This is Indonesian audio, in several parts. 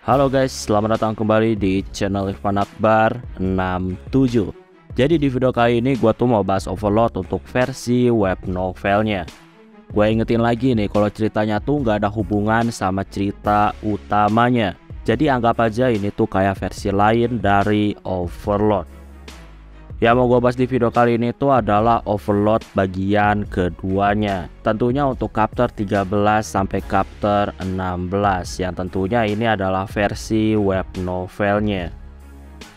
Halo guys, selamat datang kembali di channel Irfan Akbar 67. Jadi di video kali ini gua tuh mau bahas Overlord untuk versi web novelnya. Gue ingetin lagi nih kalau ceritanya tuh nggak ada hubungan sama cerita utamanya. Jadi anggap aja ini tuh kayak versi lain dari Overlord. Yang mau gue bahas di video kali ini tuh adalah Overlord bagian keduanya. Tentunya untuk chapter 13 sampai chapter 16, yang tentunya ini adalah versi web novelnya.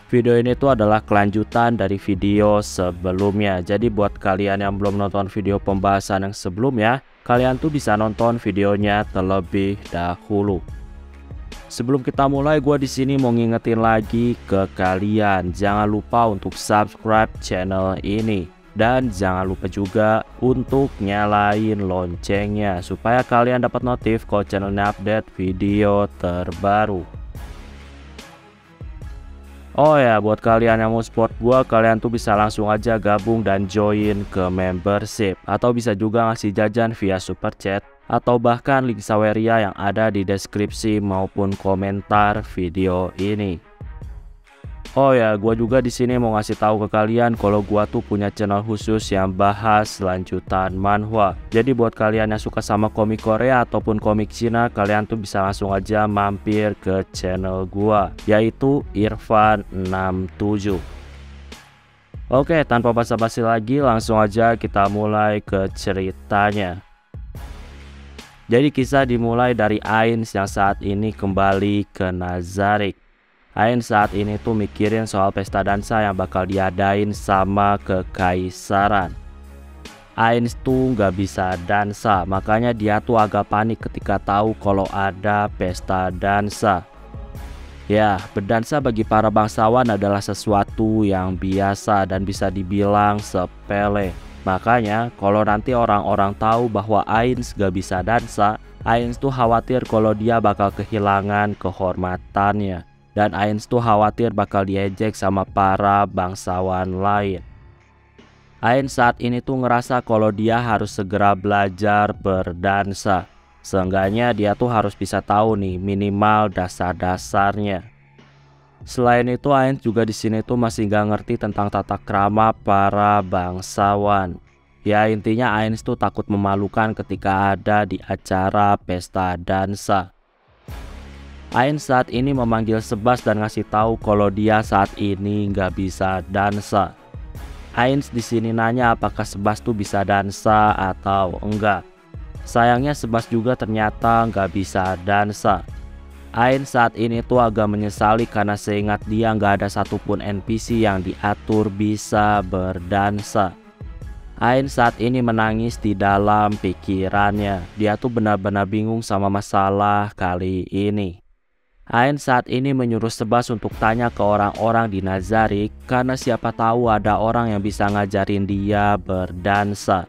Video ini tuh adalah kelanjutan dari video sebelumnya. Jadi buat kalian yang belum nonton video pembahasan yang sebelumnya, kalian tuh bisa nonton videonya terlebih dahulu. Sebelum kita mulai, gue di sini mau ngingetin lagi ke kalian, jangan lupa untuk subscribe channel ini dan jangan lupa juga untuk nyalain loncengnya supaya kalian dapat notif kalau channelnya update video terbaru. Oh ya, buat kalian yang mau support gue, kalian tuh bisa langsung aja gabung dan join ke membership, atau bisa juga ngasih jajan via super chat, atau bahkan link Saweria yang ada di deskripsi maupun komentar video ini. Oh ya, gua juga di sini mau ngasih tahu ke kalian kalau gua tuh punya channel khusus yang bahas lanjutan manhwa. Jadi buat kalian yang suka sama komik Korea ataupun komik Cina, kalian tuh bisa langsung aja mampir ke channel gua, yaitu Irfan 67. Oke, tanpa basa-basi lagi, langsung aja kita mulai ke ceritanya. Jadi kisah dimulai dari Ainz yang saat ini kembali ke Nazarik. Ainz saat ini tuh mikirin soal pesta dansa yang bakal diadain sama kekaisaran. Ainz tuh nggak bisa dansa, makanya dia tuh agak panik ketika tahu kalau ada pesta dansa. Ya, berdansa bagi para bangsawan adalah sesuatu yang biasa dan bisa dibilang sepele. Makanya kalau nanti orang-orang tahu bahwa Ainz gak bisa dansa, Ainz tuh khawatir kalau dia bakal kehilangan kehormatannya. Dan Ainz tuh khawatir bakal diejek sama para bangsawan lain. Ainz saat ini tuh ngerasa kalau dia harus segera belajar berdansa. Seenggaknya dia tuh harus bisa tahu nih minimal dasar-dasarnya. Selain itu, Ainz juga di sini tuh masih gak ngerti tentang tata krama para bangsawan. Ya intinya Ainz tuh takut memalukan ketika ada di acara pesta dansa. Ainz saat ini memanggil Sebas dan ngasih tahu kalau dia saat ini nggak bisa dansa. Ainz di sini nanya apakah Sebas tuh bisa dansa atau enggak. Sayangnya Sebas juga ternyata nggak bisa dansa. Ainz saat ini tuh agak menyesali karena seingat dia nggak ada satupun NPC yang diatur bisa berdansa. Ainz saat ini menangis di dalam pikirannya. Dia tuh benar-benar bingung sama masalah kali ini. Ainz saat ini menyuruh Sebas untuk tanya ke orang-orang di Nazarik karena siapa tahu ada orang yang bisa ngajarin dia berdansa.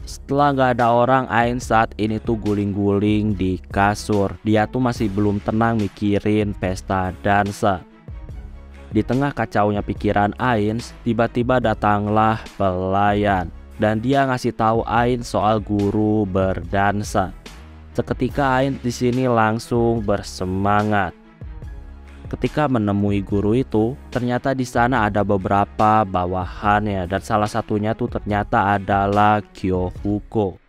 Setelah gak ada orang, Ainz saat ini tuh guling-guling di kasur. Dia tuh masih belum tenang mikirin pesta dansa. Di tengah kacaunya pikiran Ainz, tiba-tiba datanglah pelayan. Dan dia ngasih tahu Ainz soal guru berdansa. Seketika Ainz di sini langsung bersemangat. Ketika menemui guru itu, ternyata di sana ada beberapa bawahannya dan salah satunya tuh ternyata adalah Kyofuko.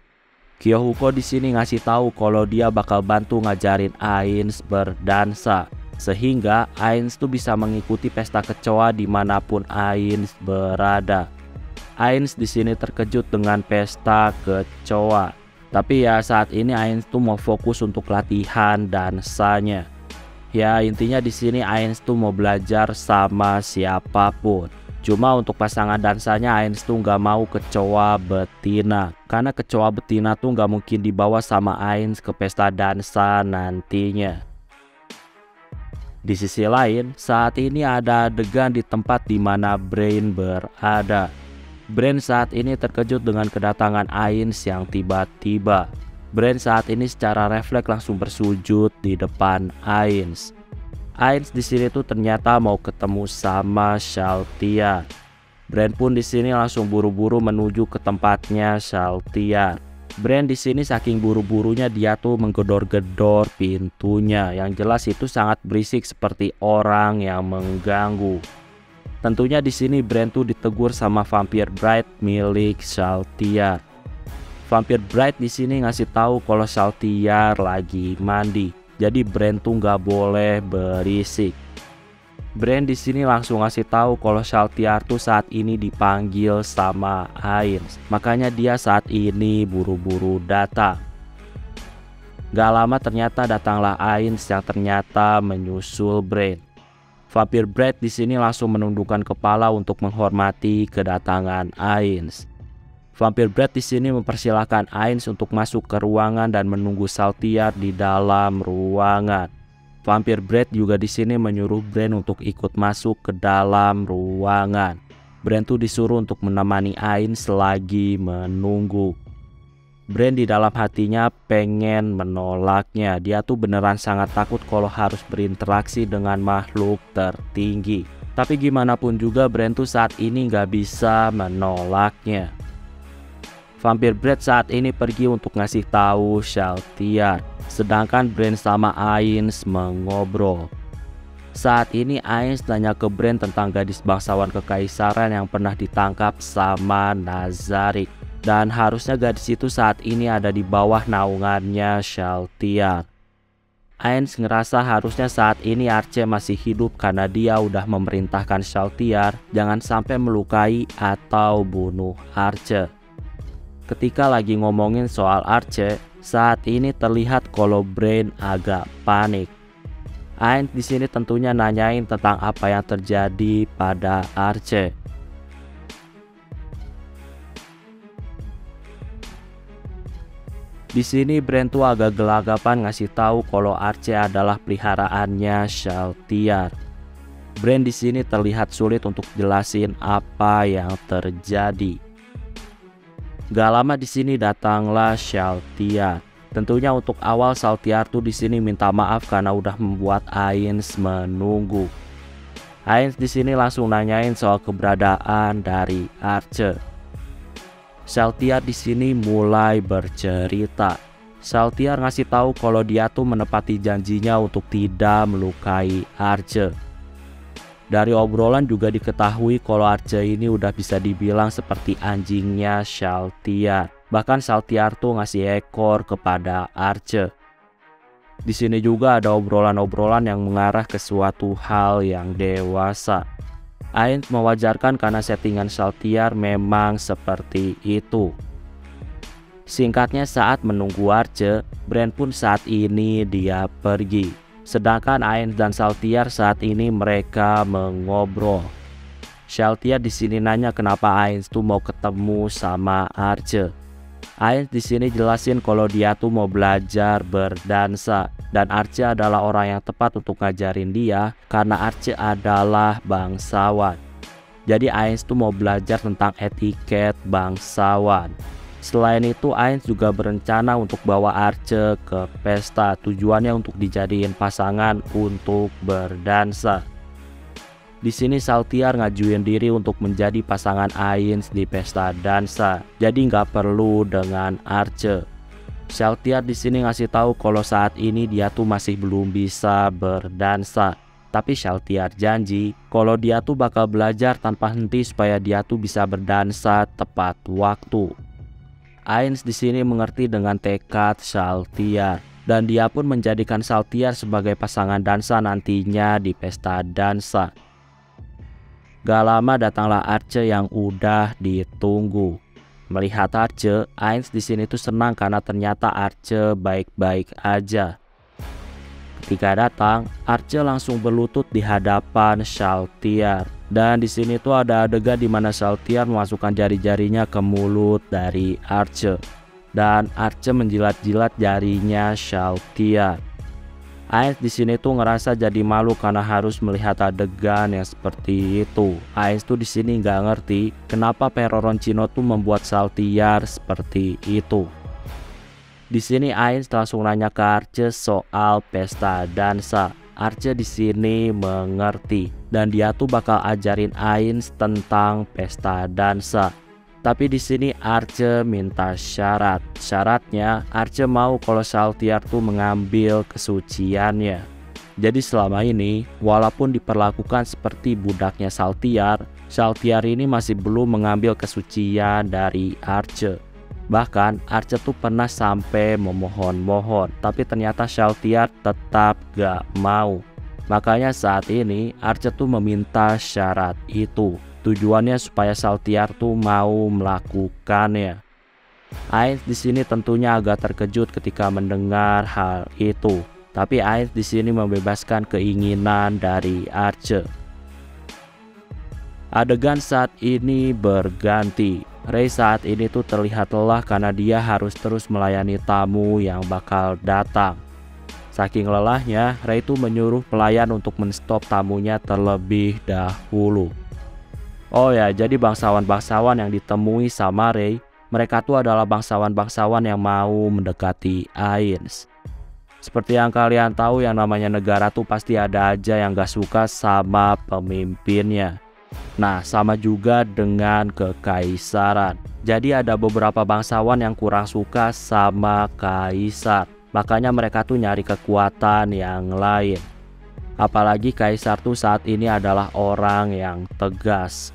Kyofuko di sini ngasih tahu kalau dia bakal bantu ngajarin Ainz berdansa, sehingga Ainz tuh bisa mengikuti pesta kecoa dimanapun Ainz berada. Ainz di sini terkejut dengan pesta kecoa, tapi ya saat ini Ainz tuh mau fokus untuk latihan dansanya. Ya intinya di sini Ainz tuh mau belajar sama siapapun. Cuma untuk pasangan dansanya Ainz tuh nggak mau kecoa betina, karena kecoa betina tuh nggak mungkin dibawa sama Ainz ke pesta dansa nantinya. Di sisi lain, saat ini ada adegan di tempat di mana Brain berada. Brain saat ini terkejut dengan kedatangan Ainz yang tiba-tiba. Brain saat ini secara refleks langsung bersujud di depan Ainz. Ainz di sini tuh ternyata mau ketemu sama Shaltia. Brain pun di sini langsung buru-buru menuju ke tempatnya Shaltia. Brand di sini saking buru-burunya dia tuh menggedor-gedor pintunya, yang jelas itu sangat berisik seperti orang yang mengganggu. Tentunya di sini Brand tuh ditegur sama Vampire Bride milik Saltiar. Vampire Bride di sini ngasih tahu kalau Saltiar lagi mandi. Jadi Brand tuh nggak boleh berisik. Brand di sini langsung ngasih tahu kalau Saltiar tuh saat ini dipanggil sama Ainz. Makanya dia saat ini buru-buru datang. Gak lama ternyata datanglah Ainz yang ternyata menyusul Brand. Vampire Bride di sini langsung menundukkan kepala untuk menghormati kedatangan Ainz. Vampire Bride di sini mempersilahkan Ainz untuk masuk ke ruangan dan menunggu Saltiar di dalam ruangan. Vampire Bride juga di sini menyuruh Brand untuk ikut masuk ke dalam ruangan. Brand tuh disuruh untuk menemani Ainz selagi menunggu. Brand di dalam hatinya pengen menolaknya. Dia tuh beneran sangat takut kalau harus berinteraksi dengan makhluk tertinggi. Tapi gimana pun juga Brand tuh saat ini nggak bisa menolaknya. Vampire Bride saat ini pergi untuk ngasih tahu Saltiar, sedangkan Brand sama Ainz mengobrol. Saat ini Ainz tanya ke Brand tentang gadis bangsawan kekaisaran yang pernah ditangkap sama Nazarik, dan harusnya gadis itu saat ini ada di bawah naungannya Saltiar. Ainz ngerasa harusnya saat ini Arche masih hidup karena dia udah memerintahkan Saltiar jangan sampai melukai atau bunuh Arche. Ketika lagi ngomongin soal Arche, saat ini terlihat kalau Brand agak panik. Ainz di sini tentunya nanyain tentang apa yang terjadi pada Arche. Di sini Brand tuh agak gelagapan ngasih tahu kalau Arche adalah peliharaannya Saltiar. Brand di sini terlihat sulit untuk jelasin apa yang terjadi. Gak lama di sini datanglah Saltiar. Tentunya untuk awal Saltiar tuh di sini minta maaf karena udah membuat Ainz menunggu. Ainz di sini langsung nanyain soal keberadaan dari Arche. Saltiar di sini mulai bercerita. Saltiar ngasih tahu kalau dia tuh menepati janjinya untuk tidak melukai Arche. Dari obrolan juga diketahui kalau Arche ini udah bisa dibilang seperti anjingnya Saltiar. Bahkan Saltiar tuh ngasih ekor kepada Arche. Di sini juga ada obrolan-obrolan yang mengarah ke suatu hal yang dewasa. Ainz mewajarkan karena settingan Saltiar memang seperti itu. Singkatnya saat menunggu Arche, Brand pun saat ini dia pergi. Sedangkan Ainz dan Saltiar saat ini mereka mengobrol. Saltiar di sini nanya kenapa Ainz tuh mau ketemu sama Arche. Ainz di sini jelasin kalau dia tuh mau belajar berdansa dan Arche adalah orang yang tepat untuk ngajarin dia karena Arche adalah bangsawan. Jadi Ainz tuh mau belajar tentang etiket bangsawan. Selain itu Ainz juga berencana untuk bawa Arche ke pesta, tujuannya untuk dijadiin pasangan untuk berdansa. Di sini Saltiar ngajuin diri untuk menjadi pasangan Ainz di pesta dansa, jadi nggak perlu dengan Arche. Saltiar di sini ngasih tahu kalau saat ini dia tuh masih belum bisa berdansa. Tapi Saltiar janji kalau dia tuh bakal belajar tanpa henti supaya dia tuh bisa berdansa tepat waktu. Ainz di sini mengerti dengan tekad Saltiar dan dia pun menjadikan Saltiar sebagai pasangan dansa nantinya di pesta dansa. Gak lama datanglah Arche yang udah ditunggu. Melihat Arche, Ainz di sini tuh senang karena ternyata Arche baik-baik aja. Ketika datang, Arche langsung berlutut di hadapan Saltiar. Dan di sini tuh ada adegan di mana Saltiar memasukkan jari-jarinya ke mulut dari Arche. Dan Arche menjilat-jilat jarinya Saltiar. Ainz di sini tuh ngerasa jadi malu karena harus melihat adegan yang seperti itu. Ainz tuh di sini nggak ngerti kenapa Peroroncino tuh membuat Saltiar seperti itu. Di sini Ainz langsung nanya ke Arche soal pesta dansa. Arche di sini mengerti dan dia tuh bakal ajarin Ainz tentang pesta dansa. Tapi di sini Archer minta syarat. Syaratnya Archer mau kalau Saltiar tuh mengambil kesuciannya. Jadi selama ini walaupun diperlakukan seperti budaknya Saltiar, Saltiar ini masih belum mengambil kesucian dari Archer. Bahkan Archer tuh pernah sampai memohon-mohon, tapi ternyata Saltiar tetap gak mau. Makanya saat ini Archer tuh meminta syarat itu. Tujuannya supaya Saltiar tuh mau melakukannya. Ainz di sini tentunya agak terkejut ketika mendengar hal itu. Tapi Ainz di sini membebaskan keinginan dari Archer. Adegan saat ini berganti. Rey saat ini tuh terlihat lelah karena dia harus terus melayani tamu yang bakal datang. Saking lelahnya, Rey tuh menyuruh pelayan untuk menstop tamunya terlebih dahulu. Oh ya, jadi bangsawan-bangsawan yang ditemui sama Rey, mereka tuh adalah bangsawan-bangsawan yang mau mendekati Ainz. Seperti yang kalian tahu, yang namanya negara tuh pasti ada aja yang gak suka sama pemimpinnya. Nah, sama juga dengan kekaisaran. Jadi ada beberapa bangsawan yang kurang suka sama kaisar. Makanya mereka tuh nyari kekuatan yang lain. Apalagi kaisar tuh saat ini adalah orang yang tegas.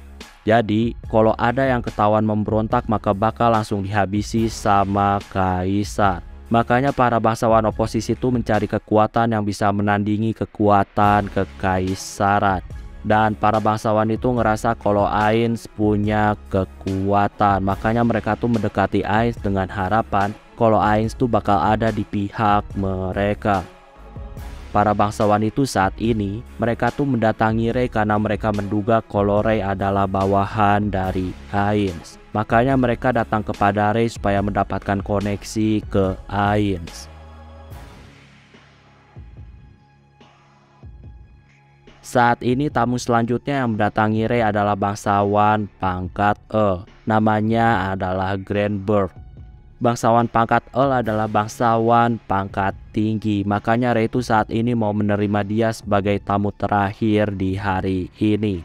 Jadi kalau ada yang ketahuan memberontak maka bakal langsung dihabisi sama kaisar. Makanya para bangsawan oposisi tuh mencari kekuatan yang bisa menandingi kekuatan kekaisaran. Dan para bangsawan itu ngerasa kalau Ainz punya kekuatan. Makanya mereka tuh mendekati Ainz dengan harapan kalau Ainz tuh bakal ada di pihak mereka. Para bangsawan itu saat ini mereka tuh mendatangi Rey karena mereka menduga kalau Rey adalah bawahan dari Ainz. Makanya mereka datang kepada Rey supaya mendapatkan koneksi ke Ainz. Saat ini tamu selanjutnya yang mendatangi Rey adalah bangsawan pangkat E. Namanya adalah Grandberg. Bangsawan pangkat E adalah bangsawan pangkat tinggi. Makanya Rey itu saat ini mau menerima dia sebagai tamu terakhir di hari ini.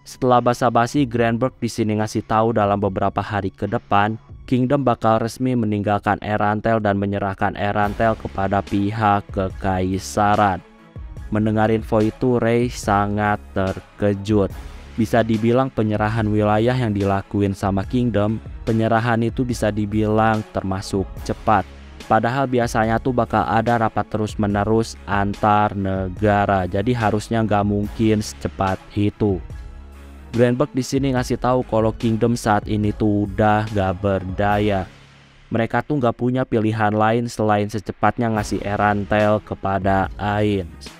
Setelah basa-basi, Grandberg di sini ngasih tahu dalam beberapa hari ke depan, Kingdom bakal resmi meninggalkan Erantel dan menyerahkan Erantel kepada pihak kekaisaran. Mendengar info itu, Rey sangat terkejut. Bisa dibilang penyerahan wilayah yang dilakuin sama Kingdom, penyerahan itu bisa dibilang termasuk cepat. Padahal biasanya tuh bakal ada rapat terus-menerus antar negara, jadi harusnya nggak mungkin secepat itu. Grandberg di sini ngasih tahu kalau Kingdom saat ini tuh udah gak berdaya. Mereka tuh nggak punya pilihan lain selain secepatnya ngasih Erantel kepada Ainz.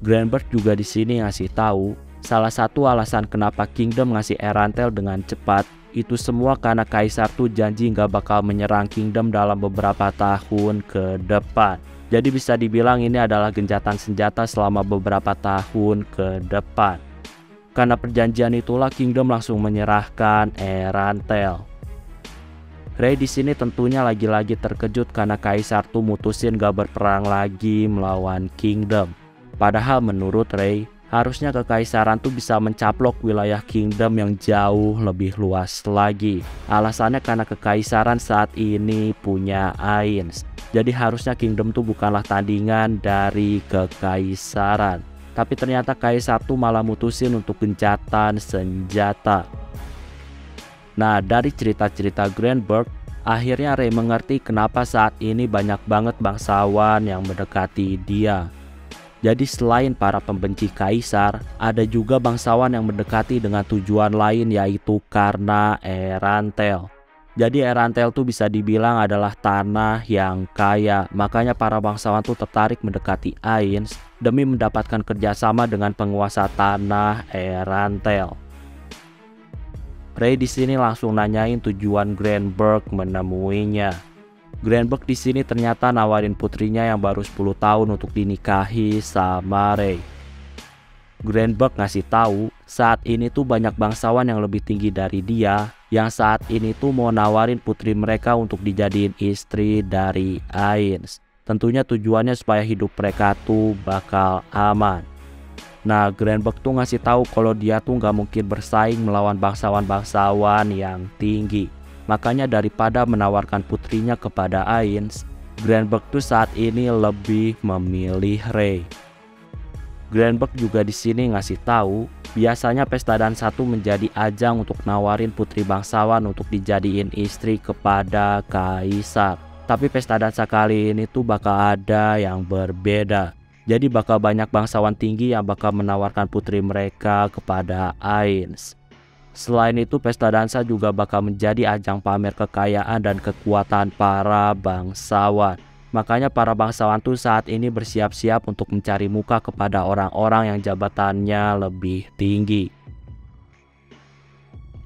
Grandberg juga di sini ngasih tahu salah satu alasan kenapa Kingdom ngasih Erantel dengan cepat itu semua karena kaisar tuh janji nggak bakal menyerang Kingdom dalam beberapa tahun ke depan. Jadi bisa dibilang ini adalah gencatan senjata selama beberapa tahun ke depan. Karena perjanjian itulah Kingdom langsung menyerahkan Erantel. Rey di sini tentunya lagi-lagi terkejut karena kaisar tuh mutusin gak berperang lagi melawan Kingdom. Padahal menurut Rey, harusnya kekaisaran tuh bisa mencaplok wilayah Kingdom yang jauh lebih luas lagi. Alasannya karena kekaisaran saat ini punya Ainz. Jadi harusnya Kingdom tuh bukanlah tandingan dari kekaisaran. Tapi ternyata kaisar tuh malah mutusin untuk gencatan senjata. Nah, dari cerita-cerita Grandberg, akhirnya Rey mengerti kenapa saat ini banyak banget bangsawan yang mendekati dia. Jadi selain para pembenci kaisar, ada juga bangsawan yang mendekati dengan tujuan lain, yaitu karena Erantel. Jadi Erantel tuh bisa dibilang adalah tanah yang kaya. Makanya para bangsawan tuh tertarik mendekati Ainz demi mendapatkan kerjasama dengan penguasa tanah Erantel. Rey di sini langsung nanyain tujuan Grandberg menemuinya. Grandberg di sini ternyata nawarin putrinya yang baru 10 tahun untuk dinikahi sama Rey. Grandberg ngasih tahu saat ini tuh banyak bangsawan yang lebih tinggi dari dia yang saat ini tuh mau nawarin putri mereka untuk dijadiin istri dari Ainz. Tentunya tujuannya supaya hidup mereka tuh bakal aman. Nah, Grenberg tuh ngasih tahu kalau dia tuh nggak mungkin bersaing melawan bangsawan-bangsawan yang tinggi. Makanya daripada menawarkan putrinya kepada Ainz, Grenberg tuh saat ini lebih memilih Ray. Grenberg juga di sini ngasih tahu, biasanya pesta dansa tuh menjadi ajang untuk nawarin putri bangsawan untuk dijadiin istri kepada kaisar. Tapi pesta dansa kali ini tuh bakal ada yang berbeda. Jadi bakal banyak bangsawan tinggi yang bakal menawarkan putri mereka kepada Ainz. Selain itu, pesta dansa juga bakal menjadi ajang pamer kekayaan dan kekuatan para bangsawan. Makanya para bangsawan tuh saat ini bersiap-siap untuk mencari muka kepada orang-orang yang jabatannya lebih tinggi.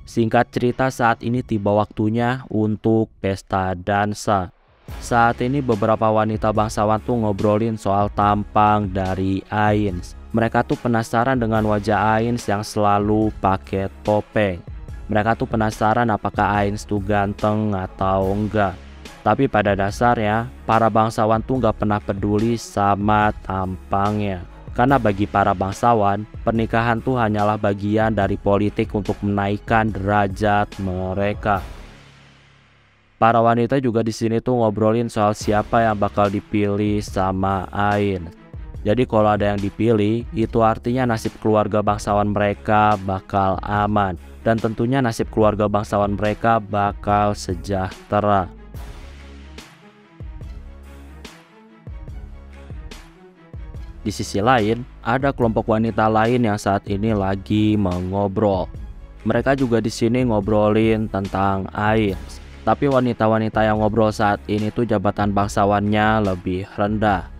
Singkat cerita, saat ini tiba waktunya untuk pesta dansa. Saat ini beberapa wanita bangsawan tuh ngobrolin soal tampang dari Ainz. Mereka tuh penasaran dengan wajah Ainz yang selalu pakai topeng. Mereka tuh penasaran apakah Ainz tuh ganteng atau enggak. Tapi pada dasarnya, para bangsawan tuh nggak pernah peduli sama tampangnya. Karena bagi para bangsawan, pernikahan tuh hanyalah bagian dari politik untuk menaikkan derajat mereka. Para wanita juga di sini tuh ngobrolin soal siapa yang bakal dipilih sama Ainz. Jadi kalau ada yang dipilih, itu artinya nasib keluarga bangsawan mereka bakal aman. Dan tentunya nasib keluarga bangsawan mereka bakal sejahtera. Di sisi lain, ada kelompok wanita lain yang saat ini lagi mengobrol. Mereka juga di sini ngobrolin tentang Ainz. Tapi wanita-wanita yang ngobrol saat ini tuh jabatan bangsawannya lebih rendah.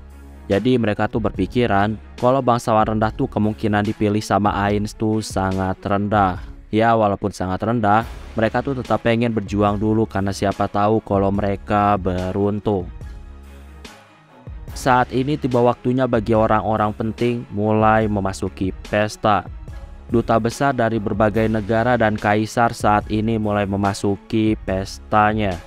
Jadi mereka tuh berpikiran kalau bangsawan rendah tuh kemungkinan dipilih sama Ainz tuh sangat rendah. Ya walaupun sangat rendah, mereka tuh tetap pengen berjuang dulu karena siapa tahu kalau mereka beruntung. Saat ini tiba waktunya bagi orang-orang penting mulai memasuki pesta. Duta besar dari berbagai negara dan kaisar saat ini mulai memasuki pestanya.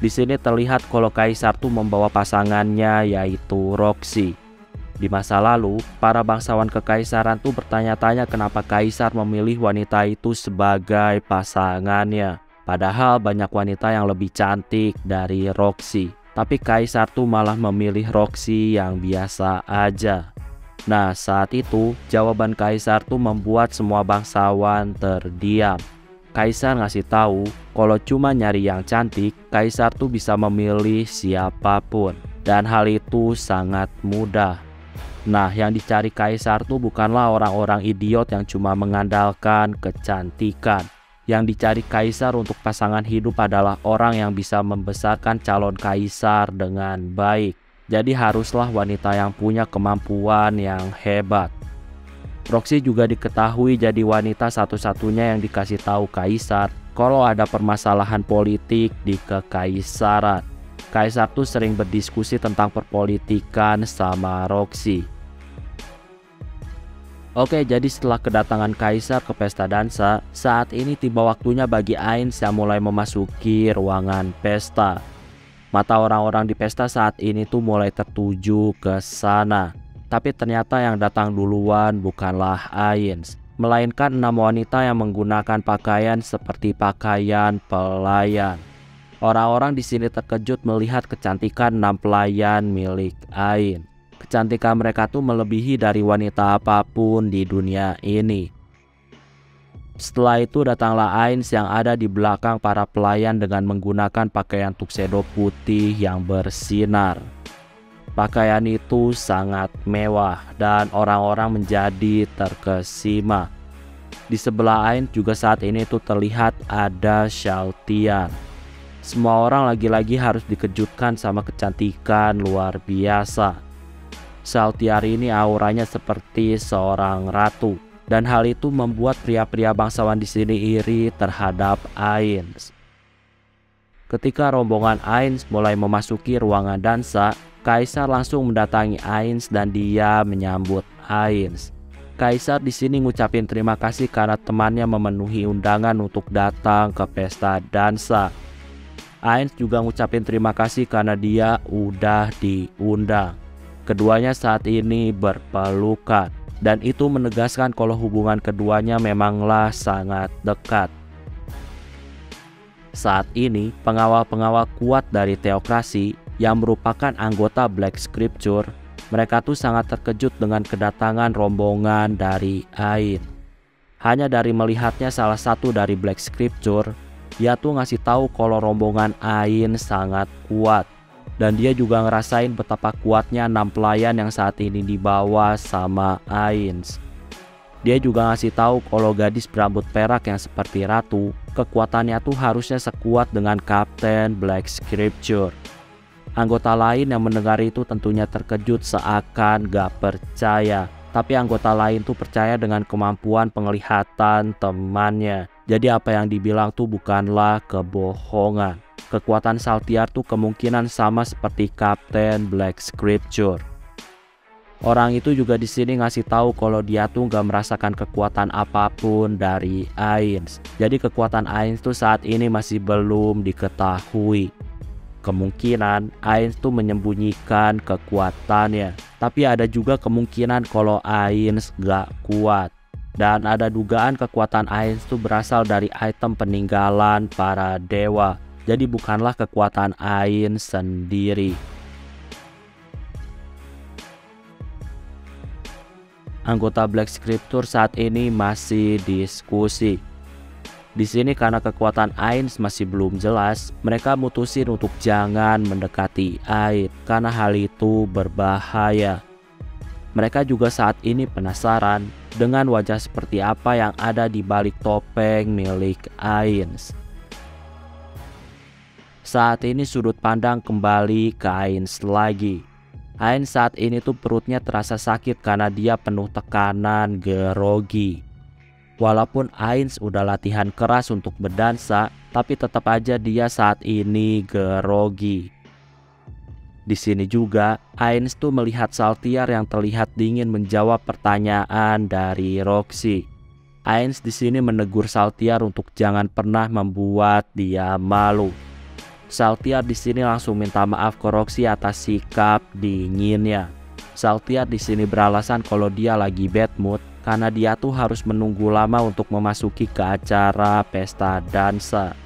Di sini terlihat kalau kaisar tuh membawa pasangannya yaitu Roxy. Di masa lalu, para bangsawan kekaisaran tuh bertanya-tanya kenapa kaisar memilih wanita itu sebagai pasangannya. Padahal banyak wanita yang lebih cantik dari Roxy. Tapi kaisar tuh malah memilih Roxy yang biasa aja. Nah, saat itu jawaban kaisar tuh membuat semua bangsawan terdiam. Kaisar ngasih tahu kalau cuma nyari yang cantik, kaisar tuh bisa memilih siapapun. Dan hal itu sangat mudah. Nah, yang dicari kaisar tuh bukanlah orang-orang idiot yang cuma mengandalkan kecantikan. Yang dicari kaisar untuk pasangan hidup adalah orang yang bisa membesarkan calon kaisar dengan baik. Jadi haruslah wanita yang punya kemampuan yang hebat. Roxy juga diketahui jadi wanita satu-satunya yang dikasih tahu kaisar kalau ada permasalahan politik di kekaisaran. Kaisar tuh sering berdiskusi tentang perpolitikan sama Roxy. Oke, jadi setelah kedatangan kaisar ke pesta dansa, saat ini tiba waktunya bagi Ainz yang mulai memasuki ruangan pesta. Mata orang-orang di pesta saat ini tuh mulai tertuju ke sana. Tapi ternyata yang datang duluan bukanlah Ainz, melainkan 6 wanita yang menggunakan pakaian seperti pakaian pelayan. Orang-orang di sini terkejut melihat kecantikan 6 pelayan milik Ainz. Kecantikan mereka tuh melebihi dari wanita apapun di dunia ini. Setelah itu datanglah Ainz yang ada di belakang para pelayan dengan menggunakan pakaian tuxedo putih yang bersinar. Pakaian itu sangat mewah dan orang-orang menjadi terkesima. Di sebelah Ainz juga saat ini tuh terlihat ada Xiaotian. Semua orang lagi-lagi harus dikejutkan sama kecantikan luar biasa. Xiaotian ini auranya seperti seorang ratu. Dan hal itu membuat pria-pria bangsawan di sini iri terhadap Ainz. Ketika rombongan Ainz mulai memasuki ruangan dansa, kaisar langsung mendatangi Ainz dan dia menyambut Ainz. Kaisar di sini ngucapin terima kasih karena temannya memenuhi undangan untuk datang ke pesta dansa. Ainz juga ngucapin terima kasih karena dia udah diundang. Keduanya saat ini berpelukan. dan itu menegaskan kalau hubungan keduanya memanglah sangat dekat. Saat ini, pengawal-pengawal kuat dari teokrasi yang merupakan anggota Black Scripture, mereka tuh sangat terkejut dengan kedatangan rombongan dari Ain. Hanya dari melihatnya salah satu dari Black Scripture, dia tuh ngasih tahu kalau rombongan Ain sangat kuat. Dan dia juga ngerasain betapa kuatnya 6 pelayan yang saat ini dibawa sama Ain. Dia juga ngasih tahu kalau gadis berambut perak yang seperti ratu, kekuatannya tuh harusnya sekuat dengan Kapten Black Scripture. Anggota lain yang mendengar itu tentunya terkejut seakan gak percaya. Tapi anggota lain tuh percaya dengan kemampuan penglihatan temannya. Jadi apa yang dibilang tuh bukanlah kebohongan. Kekuatan Saltiar tuh kemungkinan sama seperti Kapten Black Scripture. Orang itu juga di sini ngasih tahu kalau dia tuh gak merasakan kekuatan apapun dari Ainz. Jadi kekuatan Ainz tuh saat ini masih belum diketahui. Kemungkinan Ainz tuh menyembunyikan kekuatannya. Tapi ada juga kemungkinan kalau Ainz gak kuat. Dan ada dugaan kekuatan Ainz tuh berasal dari item peninggalan para dewa. Jadi bukanlah kekuatan Ainz sendiri. Anggota Black Scripture saat ini masih diskusi. Di sini karena kekuatan Ainz masih belum jelas, mereka mutusin untuk jangan mendekati Ain karena hal itu berbahaya. Mereka juga saat ini penasaran dengan wajah seperti apa yang ada di balik topeng milik Ainz. Saat ini sudut pandang kembali ke Ainz lagi. Ainz saat ini tuh perutnya terasa sakit karena dia penuh tekanan grogi. Walaupun Ainz udah latihan keras untuk berdansa, tapi tetap aja dia saat ini grogi. Di sini juga, Ainz tuh melihat Saltiar yang terlihat dingin menjawab pertanyaan dari Roxy. Ainz di sini menegur Saltiar untuk jangan pernah membuat dia malu. Saltiar di sini langsung minta maaf ke Roxy atas sikap dinginnya. Saltiar di sini beralasan kalau dia lagi bad mood karena dia tuh harus menunggu lama untuk memasuki ke acara pesta dansa.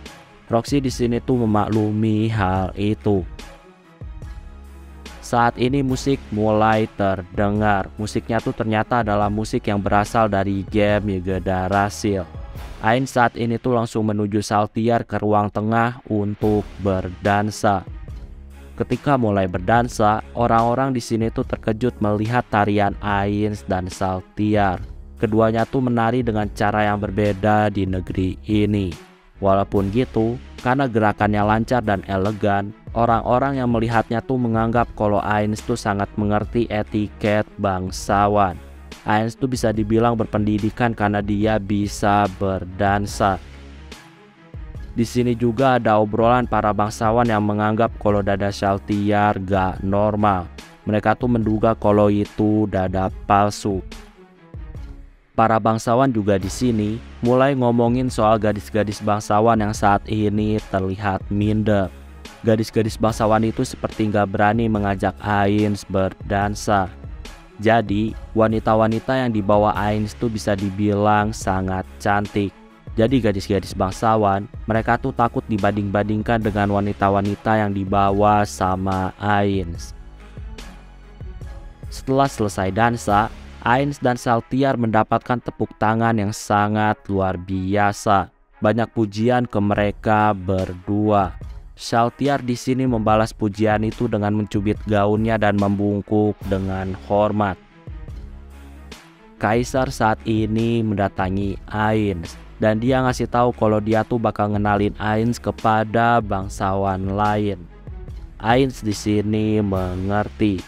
Roxy di sini tuh memaklumi hal itu. Saat ini musik mulai terdengar. Musiknya tuh ternyata adalah musik yang berasal dari game Yggdrasil. Ainz saat ini tuh langsung menuju Saltiar ke ruang tengah untuk berdansa. Ketika mulai berdansa, orang-orang di sini tuh terkejut melihat tarian Ainz dan Saltiar. Keduanya tuh menari dengan cara yang berbeda di negeri ini. Walaupun gitu, karena gerakannya lancar dan elegan, orang-orang yang melihatnya tuh menganggap kalau Ainz tuh sangat mengerti etiket bangsawan. Ainz tuh bisa dibilang berpendidikan karena dia bisa berdansa. Di sini juga ada obrolan para bangsawan yang menganggap kalau dada Saltiar gak normal. Mereka tuh menduga kalau itu dada palsu. Para bangsawan juga di sini mulai ngomongin soal gadis-gadis bangsawan yang saat ini terlihat minder. Gadis-gadis bangsawan itu seperti gak berani mengajak Ainz berdansa. Jadi wanita-wanita yang dibawa Ainz tuh bisa dibilang sangat cantik. Jadi gadis-gadis bangsawan, mereka tuh takut dibanding-bandingkan dengan wanita-wanita yang dibawa sama Ainz. Setelah selesai dansa, Ainz dan Saltiar mendapatkan tepuk tangan yang sangat luar biasa. Banyak pujian ke mereka berdua. Saltiar di sini membalas pujian itu dengan mencubit gaunnya dan membungkuk dengan hormat. Kaisar saat ini mendatangi Ainz. Dan dia ngasih tahu kalau dia tuh bakal ngenalin Ainz kepada bangsawan lain. Ainz di sini mengerti.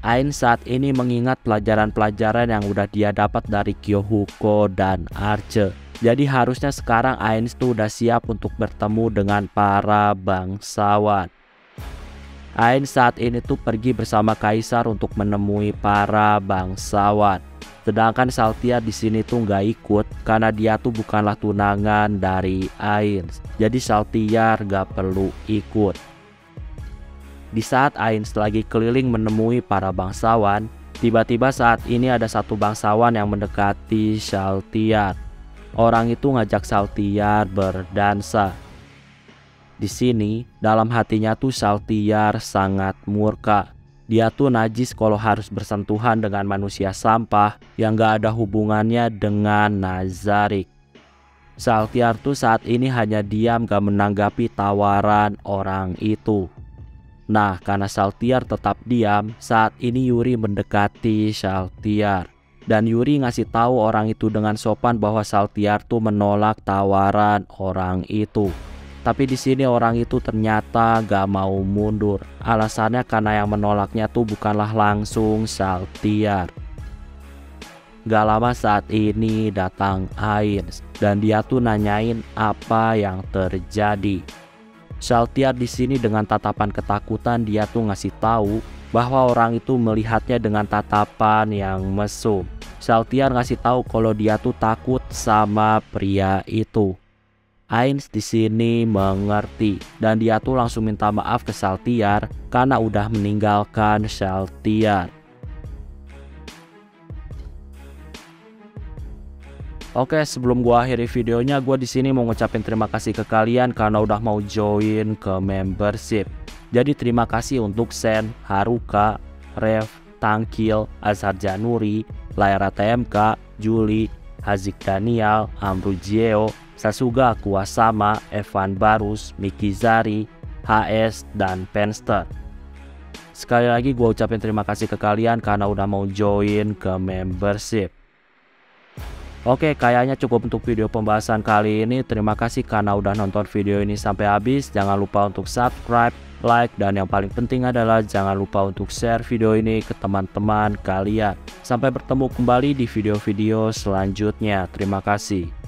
Ainz saat ini mengingat pelajaran-pelajaran yang udah dia dapat dari Kyohuko dan Arche. Jadi harusnya sekarang Ainz tuh udah siap untuk bertemu dengan para bangsawan. Ainz saat ini tuh pergi bersama Kaisar untuk menemui para bangsawan. Sedangkan Saltiar di sini tuh nggak ikut karena dia tuh bukanlah tunangan dari Ainz. Jadi Saltiar nggak perlu ikut. Di saat Ainz lagi keliling menemui para bangsawan, Tiba-tiba saat ini ada satu bangsawan yang mendekati Shaltiar. Orang itu ngajak Shaltiar berdansa. Di sini dalam hatinya tuh Shaltiar sangat murka. Dia tuh najis kalau harus bersentuhan dengan manusia sampah yang gak ada hubungannya dengan Nazarik. Shaltiar tuh saat ini hanya diam gak menanggapi tawaran orang itu. Nah, karena Shaltiar tetap diam, saat ini Yuri mendekati Shaltiar. Dan Yuri ngasih tahu orang itu dengan sopan bahwa Shaltiar tuh menolak tawaran orang itu. Tapi di sini orang itu ternyata gak mau mundur. Alasannya karena yang menolaknya tuh bukanlah langsung Shaltiar. Gak lama saat ini datang Ainz dan dia tuh nanyain apa yang terjadi. Shaltiar di sini dengan tatapan ketakutan dia tuh ngasih tahu bahwa orang itu melihatnya dengan tatapan yang mesum. Shaltiar ngasih tahu kalau dia tuh takut sama pria itu. Ainz di sini mengerti dan dia tuh langsung minta maaf ke Shaltiar karena udah meninggalkan Shaltiar. Oke, sebelum gua akhiri videonya, gua di sini mau ngucapin terima kasih ke kalian karena udah mau join ke membership. Jadi terima kasih untuk Sen, Haruka, Rev, Tangkil, Azhar Januri, Layar TMK, Juli, Hazik Daniel, Amrujeo, Sasuga Kuasama, Evan Barus, Mikizari, HS, dan Penster. Sekali lagi gue ucapin terima kasih ke kalian karena udah mau join ke membership. Oke, kayaknya cukup untuk video pembahasan kali ini. Terima kasih karena udah nonton video ini sampai habis. Jangan lupa untuk subscribe, like, dan yang paling penting adalah jangan lupa untuk share video ini ke teman-teman kalian. Sampai bertemu kembali di video-video selanjutnya. Terima kasih.